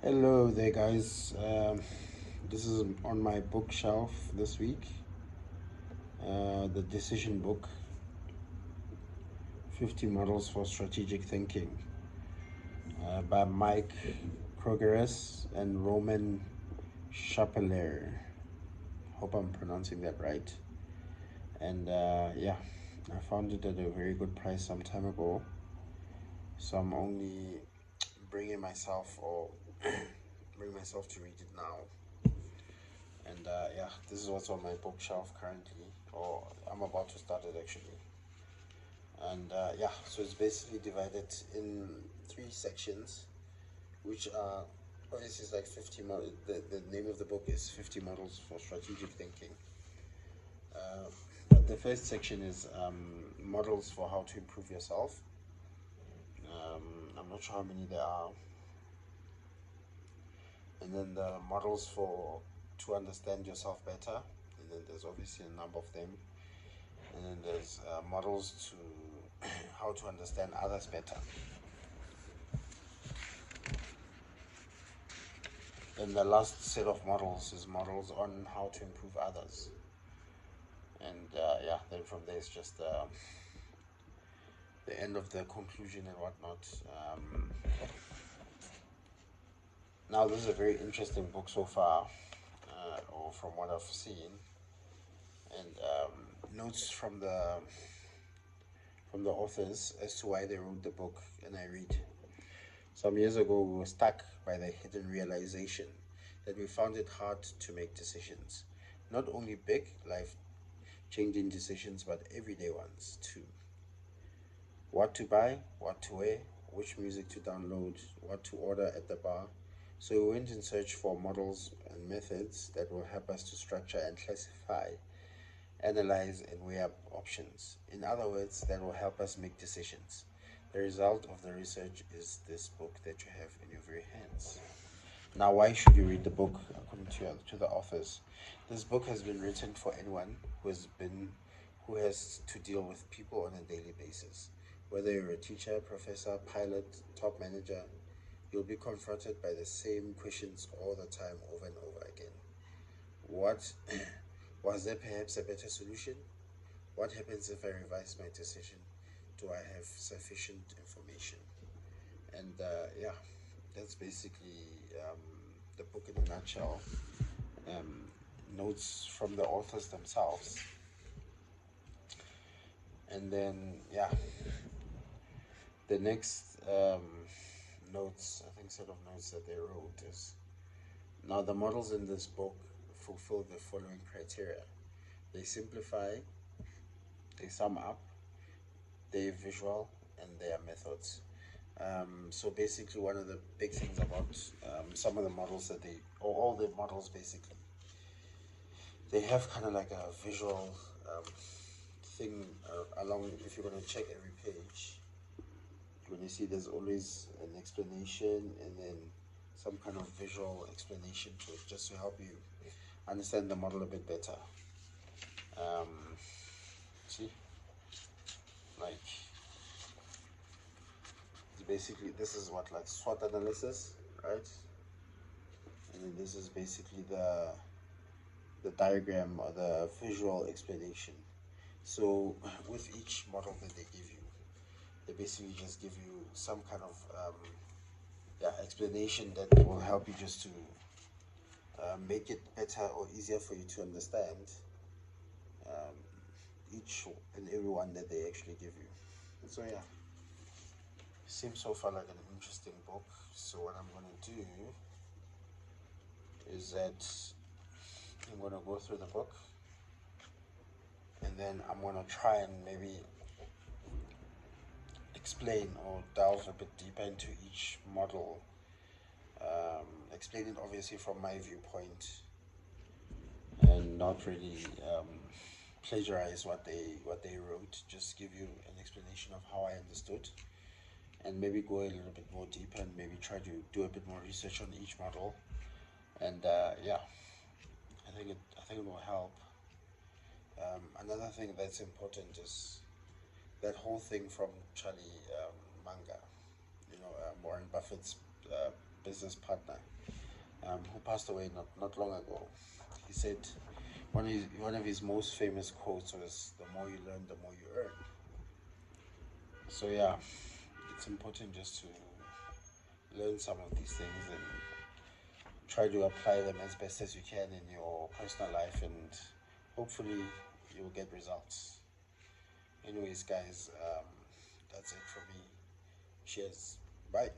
Hello there, guys. This is on my bookshelf this week. The Decision Book, 50 Models for Strategic Thinking, by Mike Krogeres and Roman Chapeler. Hope I'm pronouncing that right. And yeah, I found it at a very good price some time ago. So I'm only bringing myself or bring myself to read it now. And yeah, this is what's on my bookshelf currently, or I'm about to start it actually. And yeah, so it's basically divided in three sections, which are obviously it's like 50 the name of the book is 50 Models for Strategic Thinking. But the first section is models for how to improve yourself. I'm not sure how many there are. And then the models for to understand yourself better. And then there's obviously a number of them. And then there's models to how to understand others better. Then the last set of models is models on how to improve others. And yeah, then from there it's just the end of the conclusion and whatnot. Now this is a very interesting book so far, or from what I've seen, and notes from the authors as to why they wrote the book, and I read. Some years ago, we were stuck by the hidden realization that we found it hard to make decisions. Not only big, life changing decisions, but everyday ones too. What to buy, what to wear, which music to download, what to order at the bar. So we went in search for models and methods that will help us to structure and classify, analyze, and weigh up options. In other words, that will help us make decisions. The result of the research is this book that you have in your very hands. Now, why should you read the book? According to the authors, this book has been written for anyone who has to deal with people on a daily basis. Whether you're a teacher, professor, pilot, top manager, you'll be confronted by the same questions all the time, over and over again. What was there perhaps a better solution? What happens if I revise my decision? Do I have sufficient information? And yeah, that's basically the book in a nutshell. Um, Notes from the authors themselves. And then, yeah, the next notes, I think, set of notes that they wrote is now the models in this book fulfill the following criteria: they simplify, they sum up, they're visual, and they are methods. So basically, one of the big things about some of the models that or all the models basically, they have kind of like a visual thing along. If you're going to check every page, when you see there's always an explanation and then some kind of visual explanation to it, just to help you understand the model a bit better. See, like basically this is what, like SWOT analysis, right? And then this is basically the diagram or the visual explanation. So with each model that they give you, they basically just give you some kind of yeah, explanation that will help you just to make it better or easier for you to understand each and every one that they actually give you. So yeah, seems so far like an interesting book. So what I'm going to do is that I'm going to go through the book, and then I'm going to try and maybe explain or delve a bit deeper into each model, explain it obviously from my viewpoint, and not really plagiarize what they wrote. Just give you an explanation of how I understood, and maybe go a little bit more deeper, and maybe try to do a bit more research on each model. And yeah, I think it will help. Another thing that's important is that whole thing from Charlie Munger, Warren Buffett's business partner, who passed away not long ago. He said one of his most famous quotes was, "The more you learn, the more you earn." So yeah, it's important just to learn some of these things and try to apply them as best as you can in your personal life, and hopefully you'll get results. Anyways, guys, that's it for me. Cheers. Bye.